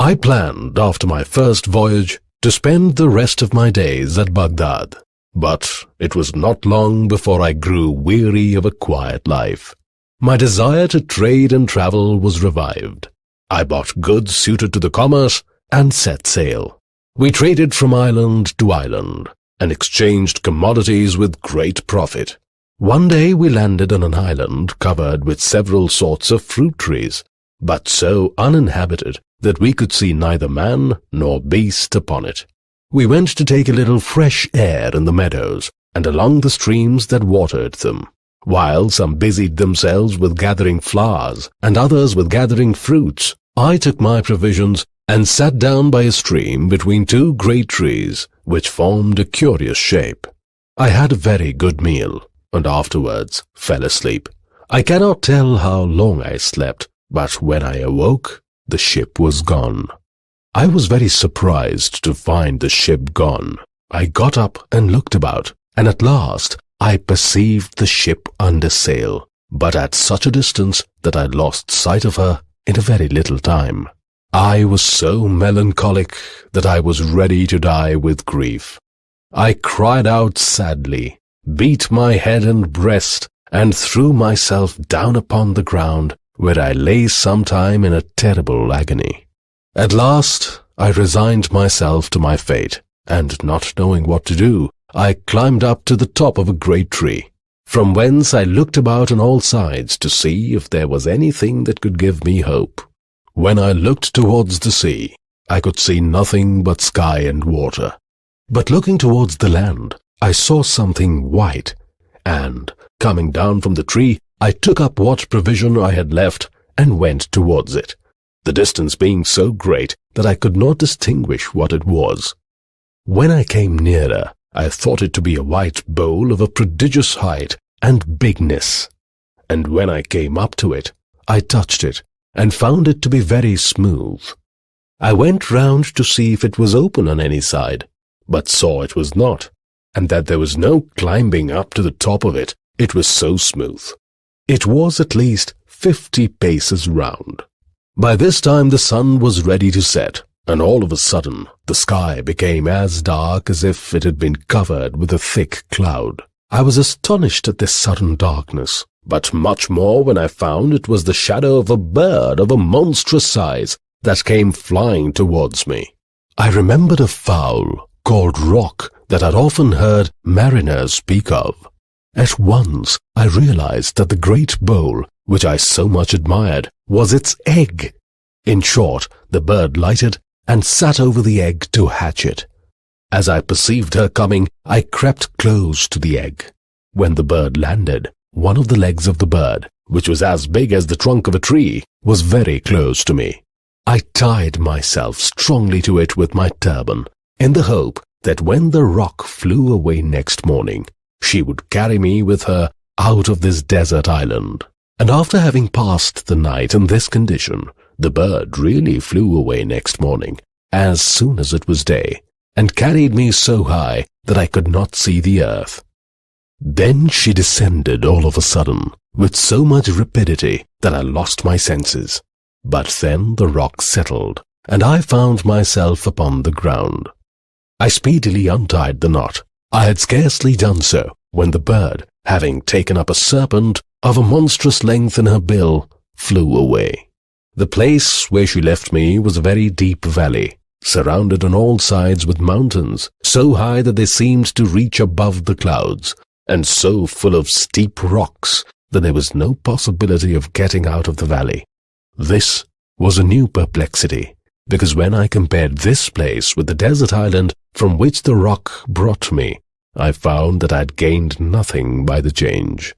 I planned, after my first voyage, to spend the rest of my days at Baghdad. But it was not long before I grew weary of a quiet life. My desire to trade and travel was revived. I bought goods suited to the commerce and set sail. We traded from island to island and exchanged commodities with great profit. One day we landed on an island covered with several sorts of fruit trees, but so uninhabited that we could see neither man nor beast upon it. We went to take a little fresh air in the meadows and along the streams that watered them, while some busied themselves with gathering flowers and others with gathering fruits. I took my provisions and sat down by a stream between two great trees which formed a curious shape. I had a very good meal and afterwards fell asleep. I cannot tell how long I slept, but when I awoke, the ship was gone. I was very surprised to find the ship gone. I got up and looked about, and at last I perceived the ship under sail, but at such a distance that I lost sight of her in a very little time. I was so melancholic that I was ready to die with grief. I cried out sadly, beat my head and breast, and threw myself down upon the ground, where I lay some time in a terrible agony. At last I resigned myself to my fate, and not knowing what to do, I climbed up to the top of a great tree, from whence I looked about on all sides to see if there was anything that could give me hope. When I looked towards the sea, I could see nothing but sky and water. But looking towards the land, I saw something white, and, coming down from the tree, I took up what provision I had left and went towards it, the distance being so great that I could not distinguish what it was. When I came nearer, I thought it to be a white bowl of a prodigious height and bigness, and when I came up to it, I touched it, and found it to be very smooth. I went round to see if it was open on any side, but saw it was not, and that there was no climbing up to the top of it, it was so smooth. It was at least 50 paces round. By this time the sun was ready to set, and all of a sudden the sky became as dark as if it had been covered with a thick cloud. I was astonished at this sudden darkness, but much more when I found it was the shadow of a bird of a monstrous size that came flying towards me. I remembered a fowl called rock that I'd often heard mariners speak of. At once I realized that the great bowl, which I so much admired, was its egg. In short, the bird lighted and sat over the egg to hatch it. As I perceived her coming, I crept close to the egg. When the bird landed, one of the legs of the bird, which was as big as the trunk of a tree, was very close to me. I tied myself strongly to it with my turban, in the hope that when the rock flew away next morning, she would carry me with her out of this desert island. And after having passed the night in this condition, the bird really flew away next morning, as soon as it was day, and carried me so high that I could not see the earth. Then she descended all of a sudden, with so much rapidity that I lost my senses. But then the rock settled, and I found myself upon the ground. I speedily untied the knot. I had scarcely done so, when the bird, having taken up a serpent of a monstrous length in her bill, flew away. The place where she left me was a very deep valley, surrounded on all sides with mountains, so high that they seemed to reach above the clouds, and so full of steep rocks that there was no possibility of getting out of the valley. This was a new perplexity, because when I compared this place with the desert island from which the rock brought me, I found that I had gained nothing by the change.